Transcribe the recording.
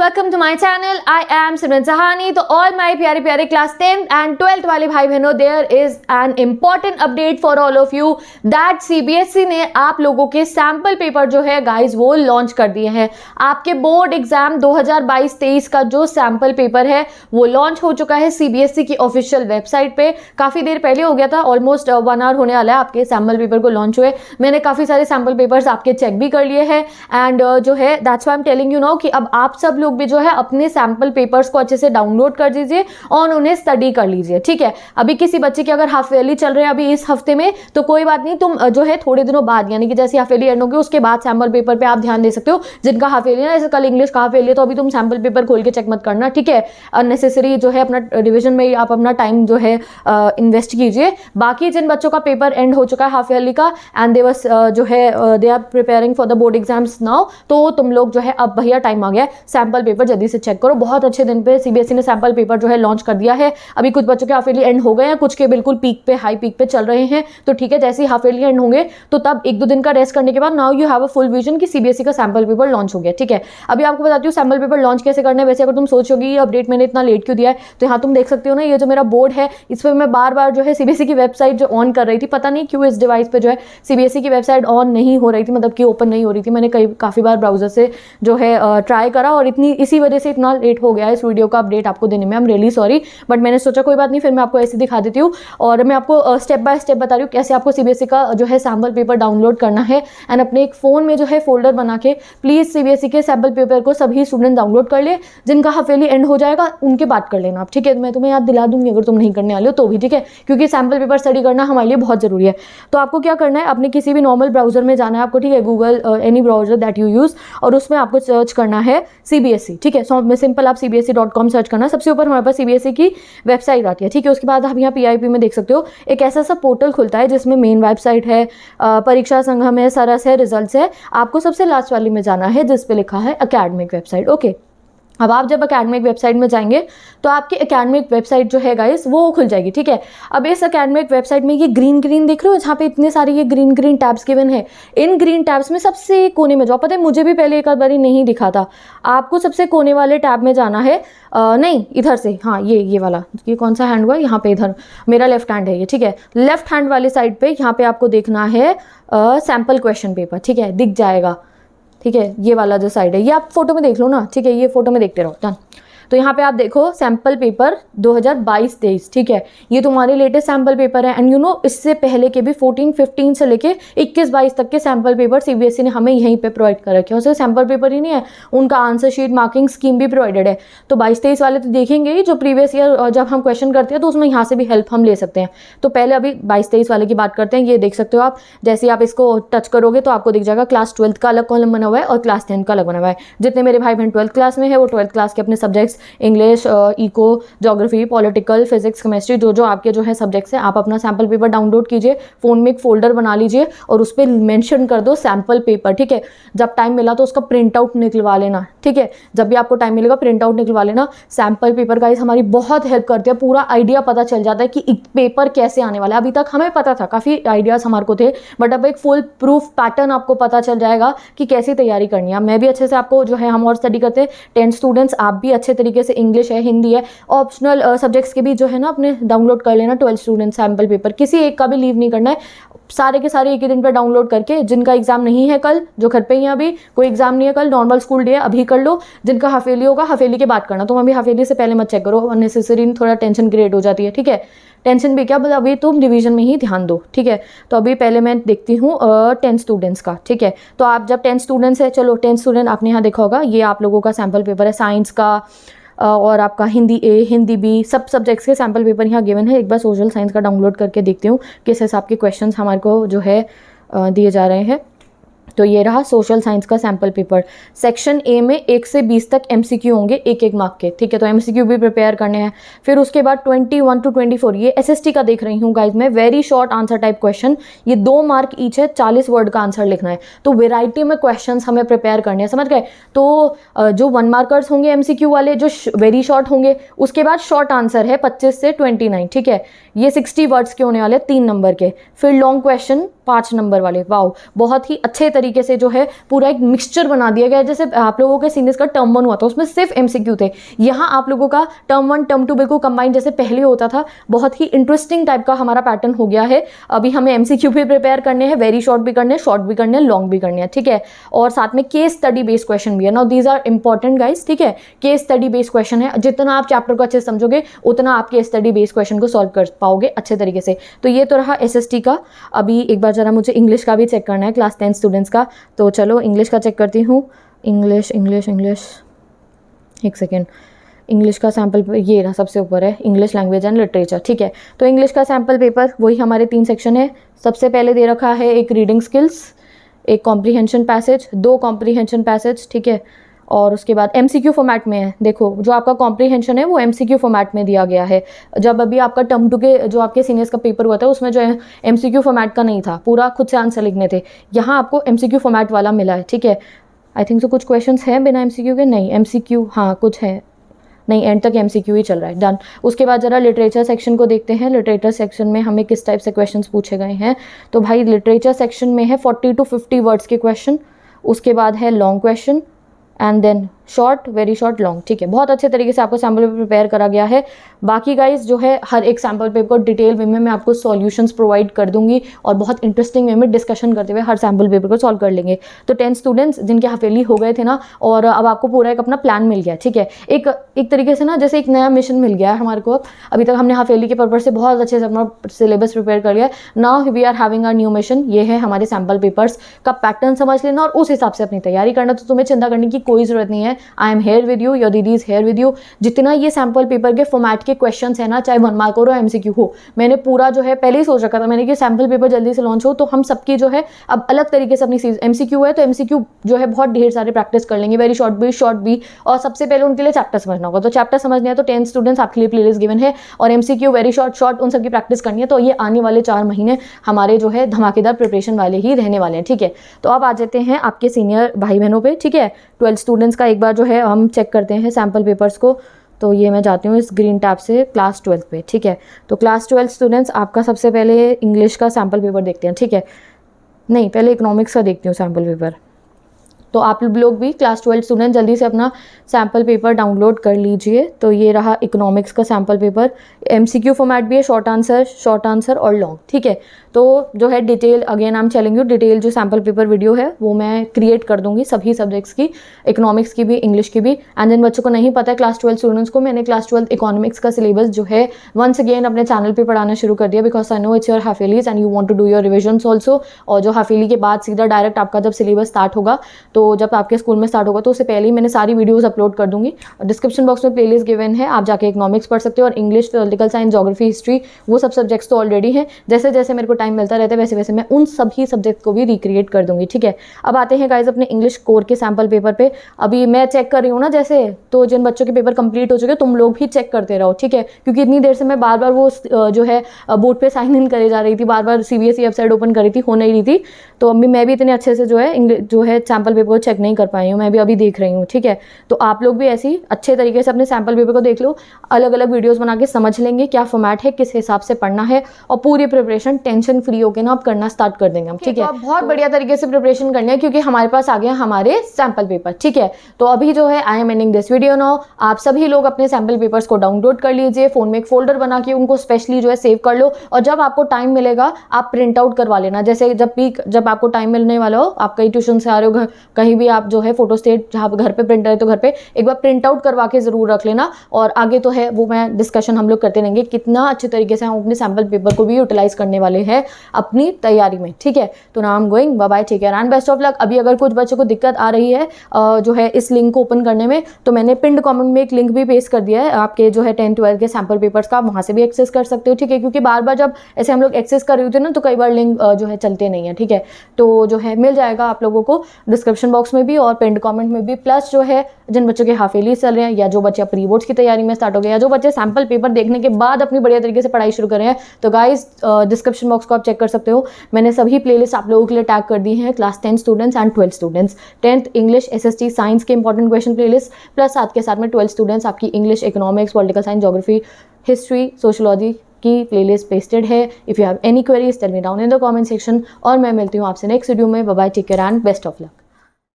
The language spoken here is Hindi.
Welcome to my channel. I am Simran Sahani. तो ऑल माय प्यारे प्यारे क्लास 10th एंड 12th वाले भाई बहनों, there is an important update for all of you that CBSE ने आप लोगों के सैम्पल पेपर जो है गाइज वो लॉन्च कर दिए हैं। आपके बोर्ड एग्जाम 2022-23 का जो सैम्पल पेपर है वो लॉन्च हो चुका है सीबीएसई की ऑफिशियल वेबसाइट पे। काफ़ी देर पहले हो गया था, ऑलमोस्ट 1 आवर होने वाला है आपके सैम्पल पेपर को लॉन्च हुए। मैंने काफ़ी सारे सैम्पल पेपर्स आपके चेक भी कर लिए हैं एंड जो है that's why I am telling you now कि अब आप सब लोग भी जो है अपने सैम्पल पेपर्स को अच्छे से डाउनलोड कर दीजिए और उन्हें स्टडी कर लीजिए, ठीक है। अभी किसी बच्चे की अगर हाफ ईयरली चल रहे हैं अभी इस हफ्ते में तो कोई बात नहीं, तुम जो है थोड़े दिनों बाद यानी कि जैसे हाफ ईयरली एंड होगी उसके बाद सैम्पल पेपर पे आप ध्यान दे सकते हो। जिनका हाफ ईयरली है, जैसे कल इंग्लिश का हाफ ईयरली, तो अभी तुम सैम्पल पेपर खोल के चेक मत करना, ठीक है। अननेसेसरी जो है अपना रिविजन में आप अपना टाइम जो है इन्वेस्ट कीजिए। बाकी जिन बच्चों का पेपर एंड हो चुका है हाफ ईयरली का एंड दे वाज जो है they are preparing for the board exams now, तो तुम लोग जो है अब भैया टाइम आ गया, सैम्पल पेपर जल्दी से चेक करो। बहुत अच्छे दिन पे सीबीएसई ने सैम्पल पेपर जो है लॉन्च कर दिया है। अभी कुछ बच्चों के हाफ ईयरली एंड हो गए हैं, कुछ के बिल्कुल पीक पे हाई पीक पे चल रहे हैं, तो ठीक है। जैसे ही हाफ ईयरली एंड होंगे तो तब 1-2 दिन का रेस्ट करने के बाद now you have a full vision कि सीबीएसई का सैम्पल पेपर लॉन्च हो गया, ठीक है। अभी आपको बताती हूँ सैम्पल पेपर लॉन्च कैसे करना है। वैसे अगर तुम सोचोगी ये अपडेट मैंने इतना लेट क्यों दिया है, तो यहाँ तुम देख सकते हो ना, ये जो मेरा बोर्ड है इस पर मैं बार बार जो है सीबीएसई की वेबसाइट जो ऑन कर रही थी, पता नहीं क्यों इस डिवाइस पे जो है सीबीएसई की वेबसाइट ऑन नहीं हो रही थी, मतलब कि ओपन नहीं हो रही थी। मैंने काफ़ी बार ब्राउजर से जो है ट्राई करा और इसी वजह से इतना लेट हो गया है इस वीडियो का अपडेट आपको देने में। I am really sorry, but मैंने सोचा कोई बात नहीं, फिर मैं आपको ऐसे दिखा देती हूँ और मैं आपको स्टेप बाय स्टेप बता रही हूँ कैसे आपको सीबीएसई का जो है सैम्पल पेपर डाउनलोड करना है एंड अपने एक फ़ोन में जो है फोल्डर बना के प्लीज़ सीबीएसई के सैम्पल पेपर को सभी स्टूडेंट डाउनलोड कर ले। जिनका हाफ ईयरली एंड हो जाएगा उनके बात कर लेना आप, ठीक है। मैं तुम्हें याद दिला दूंगी अगर तुम नहीं करने वाले हो तो भी, ठीक है, क्योंकि सैम्पल पेपर स्टडी करना हमारे लिए बहुत ज़रूरी है। तो आपको क्या करना है, अपने किसी भी नॉर्मल ब्राउजर में जाना है आपको, ठीक है, Google any browser that you use, और उसमें आपको सर्च करना है सीबीएसई, ठीक है। सिंपल आप cbse.com सर्च करना, सबसे ऊपर हमारे पास सीबीएसई की वेबसाइट आती है, ठीक है। उसके बाद आप यहाँ पीआईपी में देख सकते हो एक ऐसा सा पोर्टल खुलता है जिसमें मेन वेबसाइट है, परीक्षा संगम है, सरस है, रिजल्ट्स है। आपको सबसे लास्ट वाली में जाना है जिस पे लिखा है एकेडमिक वेबसाइट, ओके। अब आप जब एकेडमिक वेबसाइट में जाएंगे तो आपकी एकेडमिक वेबसाइट जो है गाइस वो खुल जाएगी, ठीक है। अब इस एकेडमिक वेबसाइट में ये ग्रीन देख रहे हो, जहाँ पे इतने सारे ये ग्रीन टैब्स गिवन है। इन ग्रीन टैब्स में सबसे कोने में जाओ, पता है मुझे भी पहले एक आध बारी नहीं दिखा था, आपको सबसे कोने वाले टैब में जाना है। नहीं, इधर से, हाँ ये वाला, ये कौन सा हैंड हुआ यहाँ पे, इधर मेरा लेफ्ट हैंड है ये, ठीक है। लेफ्ट हैंड वाली साइड पे यहाँ पे आपको देखना है सैम्पल क्वेश्चन पेपर, ठीक है, दिख जाएगा, ठीक है। ये वाला जो साइड है ये आप फोटो में देख लो ना, ठीक है, ये फोटो में देखते रहो, डन। तो यहाँ पे आप देखो सैम्पल पेपर 2022-23, ठीक है, ये तुम्हारे लेटेस्ट सैम्पल पेपर है एंड यू नो इससे पहले के भी 14-15 से लेके 21-22 तक के सैम्पल पेपर सीबीएसई ने हमें यहीं पे प्रोवाइड कर रखे हैं। उससे सैम्पल पेपर ही नहीं है, उनका आंसर शीट मार्किंग स्कीम भी प्रोवाइडेड है। तो 22-23 वाले तो देखेंगे ही, जो प्रीवियस ईयर जब हम क्वेश्चन करते हैं तो उसमें यहाँ से भी हेल्प हम ले सकते हैं। तो पहले अभी 22-23 वाले की बात करते हैं। ये देख सकते हो आप, जैसे आप इसको टच करोगे तो आपको दिख जाएगा क्लास 12th का अलग कॉलम बना हुआ है और क्लास 10th का अलग बना हुआ है। जितने मेरे भाई बहन 12th क्लास में है वो 12th क्लास के अपने subjects English, eco, geography, political, physics, chemistry, जो आपके जो है सब्जेक्ट्स हैं, आप अपना सैम्पल पेपर डाउनलोड कीजिए, फोन में एक फोल्डर बना लीजिए और उस पर मेंशन कर दो सैम्पल पेपर, ठीक है। जब टाइम मिला तो उसका प्रिंट आउट निकलवा लेना, ठीक है। जब भी आपको टाइम मिलेगा प्रिंट आउट निकलवा लेना। सैम्पल पेपर गाइस हमारी बहुत हेल्प करते हैं, पूरा आइडिया पता चल जाता है कि पेपर कैसे आने वाला है। अभी तक हमें पता था, काफ़ी आइडियाज़ हमारे को थे, बट अब एक फुल प्रूफ पैटर्न आपको पता चल जाएगा कि कैसी तैयारी करनी है। मैं भी अच्छे से आपको जो है, हम और स्टडी करते हैं 10 स्टूडेंट्स, आप भी अच्छे तरीके से इंग्लिश है, हिंदी है, ऑप्शनल सब्जेक्ट्स के भी जो है ना अपने डाउनलोड कर लेना 12 स्टूडेंट सैम्पल पेपर, किसी एक का भी लीव नहीं करना है, सारे के सारे एक ही दिन पर डाउनलोड करके। जिनका एग्जाम नहीं है कल, जो घर पे ही हैं अभी, कोई एग्जाम नहीं है कल, नॉर्मल स्कूल डे है, अभी कर लो। जिनका हाफ ईयरली होगा हाफ ईयरली के बाद करना, तुम अभी हाफ ईयरली से पहले मत चेक करो, अननेसेसरी थोड़ा टेंशन क्रिएट हो जाती है, ठीक है। टेंशन भी क्या, अभी तुम डिवीजन में ही ध्यान दो, ठीक है। तो अभी पहले मैं देखती हूँ 10 स्टूडेंट्स का, ठीक है। तो आप जब 10 स्टूडेंट्स है, चलो 10 स्टूडेंट आपने यहाँ देखा होगा, ये आप लोगों का सैम्पल पेपर है साइंस का और आपका हिंदी ए, हिंदी बी, सब सब्जेक्ट्स के सैम्पल पेपर यहाँ गिवन है। एक बार सोशल साइंस का डाउनलोड करके देखती हूँ किस हिसाब के क्वेश्चंस हमारे को जो है दिए जा रहे हैं। तो ये रहा सोशल साइंस का सैम्पल पेपर। सेक्शन ए में 1 से 20 तक एमसीक्यू होंगे, एक मार्क के, ठीक है। तो एमसीक्यू भी प्रिपेयर करने हैं। फिर उसके बाद 21 to 24 ये एसएसटी का देख रही हूँ गाइज मैं, very short answer type question, ये 2 मार्क ईच है, 40 वर्ड का आंसर लिखना है। तो वेराइटी में क्वेश्चन हमें प्रिपेयर करने हैं, समझ गए। तो जो 1 मार्कर्स होंगे एमसीक्यू वाले, जो वेरी शॉर्ट होंगे, उसके बाद शॉर्ट आंसर है 25 से 29, ठीक है। ये 60 वर्ड्स के होने वाले 3 नंबर के। फिर लॉन्ग क्वेश्चन 5 नंबर वाले, वाओ, बहुत ही अच्छे तरीके तरीके से जो है पूरा एक मिक्सचर बना दिया गया है। जैसे आप लोगों के सीनियर्स का टर्म 1 हुआ था, उसमें सिर्फ एमसीक्यू थे, यहाँ आप लोगों का टर्म 1 टर्म 2 बिल्कुल कंबाइन जैसे पहले होता था। बहुत ही इंटरेस्टिंग टाइप का हमारा पैटर्न हो गया है। अभी हमें एमसीक्यू भी प्रिपेयर करने हैं, वेरी शॉर्ट भी करने हैं, शॉर्ट भी करने हैं, लॉन्ग भी करने हैं, ठीक है। और साथ में केस स्टडी बेस्ड क्वेश्चन भी है। Now these are important guys, ठीक है। केस स्टडी बेस्ड क्वेश्चन है, जितना आप चैप्टर को अच्छे से समझोगे उतना आप केस स्टडी बेस्ड क्वेश्चन को सॉल्व कर पाओगे अच्छे तरीके से। तो ये तो रहा एसएसटी का। अभी एक बार जरा मुझे इंग्लिश का भी चेक करना है, क्लास 10 स्टूडेंट्स का। तो चलो इंग्लिश का चेक करती हूँ। इंग्लिश एक सेकेंड। इंग्लिश का सैम्पल ये रहा, सबसे ऊपर है इंग्लिश लैंग्वेज एंड लिटरेचर, ठीक है। तो इंग्लिश का सैम्पल पेपर वही हमारे 3 सेक्शन है। सबसे पहले दे रखा है एक रीडिंग स्किल्स, एक कॉम्प्रीहेंशन पैसेज, 2 कॉम्प्रीहेंशन पैसेज, ठीक है। और उसके बाद एमसीक्यू फॉर्मेट में है। देखो जो आपका कॉम्प्रीहेंशन है वो एमसीक्यू फॉर्मेट में दिया गया है। जब अभी आपका टर्म 2 के जो आपके सीनियर्स का पेपर हुआ था उसमें जो है एमसीक्यू फॉर्मेट का नहीं था, पूरा खुद से आंसर लिखने थे। यहाँ आपको एमसीक्यू फॉर्मेट वाला मिला है, ठीक है। आई थिंक सो कुछ क्वेश्चंस हैं बिना एमसीक्यू के, नहीं एमसीक्यू हाँ कुछ है, नहीं एंड तक एमसीक्यू ही चल रहा है, डन। उसके बाद जरा लिटरेचर सेक्शन को देखते हैं। लिटरेचर सेक्शन में हमें किस टाइप से क्वेश्चंस पूछे गए हैं। तो भाई लिटरेचर सेक्शन में है 40 to 50 वर्ड्स के क्वेश्चन। उसके बाद है long question and then short, very short, long, ठीक है। बहुत अच्छे तरीके से आपको सैम्पल पेपर प्रिपेयर करा गया है। बाकी गाइज जो है हर एक सैम्पल पेपर को डिटेल वे में मैं आपको सॉल्यूशंस प्रोवाइड कर दूंगी और बहुत इंटरेस्टिंग वे में डिस्कशन करते हुए हर सैम्पल पेपर को सॉल्व कर लेंगे। तो 10 स्टूडेंट्स जिनके हाफेली हो गए थे ना, और अब आपको पूरा एक अपना प्लान मिल गया, ठीक है। एक तरीके से ना जैसे एक नया मिशन मिल गया है हमारे को। अभी तक हमने हाफेली के पर्पज से बहुत अच्छे से अपना सिलेबस प्रिपेयर कर लिया। Now we are having our new mission, ये है हमारे सैम्पल पेपर्स का पैटर्न समझ लेना और उस हिसाब से अपनी तैयारी करना। तो तुम्हें चिंता करने की कोई जरूरत नहीं है। I am here with you, your दीदी इज हेयर विद यू। जितना ये सैम्पल पेपर के फॉर्मेट के क्वेश्चंस है ना, चाहे 1 मार्क हो एमसीक्यू हो, मैंने पूरा जो है पहले ही सोच रखा था मैंने कि सैम्पल पेपर जल्दी से लॉन्च हो तो हम सबकी जो है अब अलग तरीके से अपनी एमसीक्यू है तो एमसीक्यू जो है बहुत ढेर सारे प्रैक्टिस कर लेंगे, वेरी शॉर्ट भी। और सबसे पहले उनके लिए चैप्टर समझना होगा। तो चैप्टर समझना है तो 10 स्टूडेंट्स आपके लिए प्लेलिस्ट गिवन है, और एमसीक्यू वेरी शॉर्ट उन सबकी प्रैक्टिस करनी है। तो ये आने वाले 4 महीने हमारे जो है धमाकेदार प्रिपरेशन वाले ही रहने वाले हैं, ठीक है। तो अब आ जाते हैं आपके सीनियर भाई बहनों पे, ठीक है। 12 स्टूडेंट्स का एक बार जो है हम चेक करते हैं सैम्पल पेपर्स को। तो ये मैं जाती हूँ इस ग्रीन टैब से क्लास 12 पे, ठीक है। तो क्लास 12 स्टूडेंट्स आपका सबसे पहले इंग्लिश का सैम्पल पेपर देखते हैं, ठीक है। नहीं, पहले इकोनॉमिक्स का देखती हूँ सैम्पल पेपर। तो आप लोग भी क्लास 12 स्टूडेंट जल्दी से अपना सैम्पल पेपर डाउनलोड कर लीजिए। तो ये रहा इकोनॉमिक्स का सैम्पल पेपर। एमसीक्यू फॉर्मेट भी है, शॉर्ट आंसर और लॉन्ग, ठीक है। तो जो है detail again I am telling you, detail जो सैम्पल पेपर वीडियो है वो मैं क्रिएट कर दूंगी सभी सब्जेक्ट्स की, इकोनॉमिक्स की भी, इंग्लिश की भी। एंड देन बच्चों को नहीं पता है क्लास 12 स्टूडेंट्स को, मैंने क्लास 12 इकोनॉमिक्स का सिलेबस जो है वंस अगेन अपने चैनल पे पढ़ाना शुरू कर दिया, because I know it's your half yearlies and you want to do your revisions also. और जो हाफेली के बाद सीधा डायरेक्ट आपका जब सिलेबस स्टार्ट होगा, तो जब आपके स्कूल में स्टार्ट होगा तो उससे पहले ही मैंने सारी वीडियोस अपलोड कर दूंगी। डिस्क्रिप्शन बॉक्स में प्लेलिस्ट गिवन है, आप जाके इकोनॉमिक्स पढ़ सकते हो। और English, political science, geography, history, वो सब सब्जेक्ट्स तो ऑलरेडी हैं। जैसे जैसे मेरे को टाइम मिलता रहता है वैसे वैसे मैं उन सभी सब्जेक्ट को भी रिक्रिएट कर दूंगी, ठीक है। अब आते हैं गाइज अपने इंग्लिश कोर के सैम्पल पेपर पे। अभी मैं चेक कर रही हूँ ना, जैसे तो जिन बच्चों के पेपर कंप्लीट हो चुके तुम लोग भी चेक करते रहो, ठीक है। क्योंकि इतनी देर से मैं बार बार वो जो है बोर्ड पे साइन इन करे जा रही थी, बार बार सीबीएसई वेबसाइट ओपन करी थी, हो नहीं रही थी। तो अभी मैं भी इतने अच्छे से जो है सैम्पल पेपर को चेक नहीं कर पाई हूँ, मैं भी अभी देख रही हूँ, ठीक है। तो आप लोग भी ऐसी अच्छे तरीके से अपने सैम्पल पेपर को देख लो, अलग अलग वीडियोस बना के समझ लेंगे क्या फॉर्मेट है, किस हिसाब से पढ़ना है, और पूरी प्रिपरेशन टेंशन फ्री होकर ना आप करना स्टार्ट कर देंगे हम, ठीक है। तो बहुत बढ़िया तरीके से प्रिपरेशन करनी है क्योंकि हमारे पास आ गया हमारे सैम्पल पेपर, ठीक है। तो अभी जो है I am ending this video now. आप सभी लोग अपने सैम्पल पेपर्स को डाउनलोड कर लीजिए, फोन में एक फोल्डर बना के उनको स्पेशली जो है सेव कर लो, और जब आपको टाइम मिलेगा आप प्रिंट आउट करवा लेना। जैसे जब आपको टाइम मिलने वाला हो, आप कहीं ट्यूशन से आ रहे हो, कहीं भी आप जो है फोटो स्टेट जहाँ घर पे प्रिंटर है तो घर पे एक बार प्रिंट आउट करवा के जरूर रख लेना। और आगे तो है वो मैं डिस्कशन हम लोग करते रहेंगे कितना अच्छे तरीके से हम अपने सैम्पल पेपर को भी यूटिलाइज करने वाले हैं अपनी तैयारी में, ठीक है। तो now I am going, bye bye, take care and best of luck. अभी अगर कुछ बच्चों को दिक्कत आ रही है जो है इस लिंक को ओपन करने में, तो मैंने पिंड कमेंट में एक लिंक भी पेस्ट कर दिया है आपके जो है 10-12 के सैम्पल पेपर्स का, वहाँ से भी एक्सेस कर सकते हो, ठीक है। क्योंकि बार बार जब ऐसे हम लोग एक्सेस कर रहे होते हैं ना तो कई बार लिंक जो है चलते नहीं है, ठीक है। तो जो है मिल जाएगा आप लोगों को डिस्क्रिप्शन बॉक्स में भी और पिंड कमेंट में भी। प्लस जो है जिन बच्चों के हाफेली चल रहे हैं, या जो बच्चे प्री बोर्ड्स की तैयारी में स्टार्ट हो गए, या जो बच्चे सैम्पल पेपर देखने के बाद अपनी बढ़िया तरीके से पढ़ाई शुरू कर रहे हैं, तो गाइज डिस्क्रिप्शन बॉक्स को आप चेक कर सकते हो। मैंने सभी प्लेलिस्ट आप लोगों के लिए टैग कर दी हैं, class 10 students and 12 students. 10th English SST science के इंपॉर्टेंट क्वेश्चन प्लेलिस्ट, प्लस साथ के साथ में 12 स्टूडेंट्स आपकी English, economics, political science, geography, history, sociology की प्लेलिस्ट पेस्टेड है. If you have any queries tell me down in the comment section. और मैं मिलती हूँ आपसे नेक्स्ट वीडियो में. Bye bye, take care and best of luck.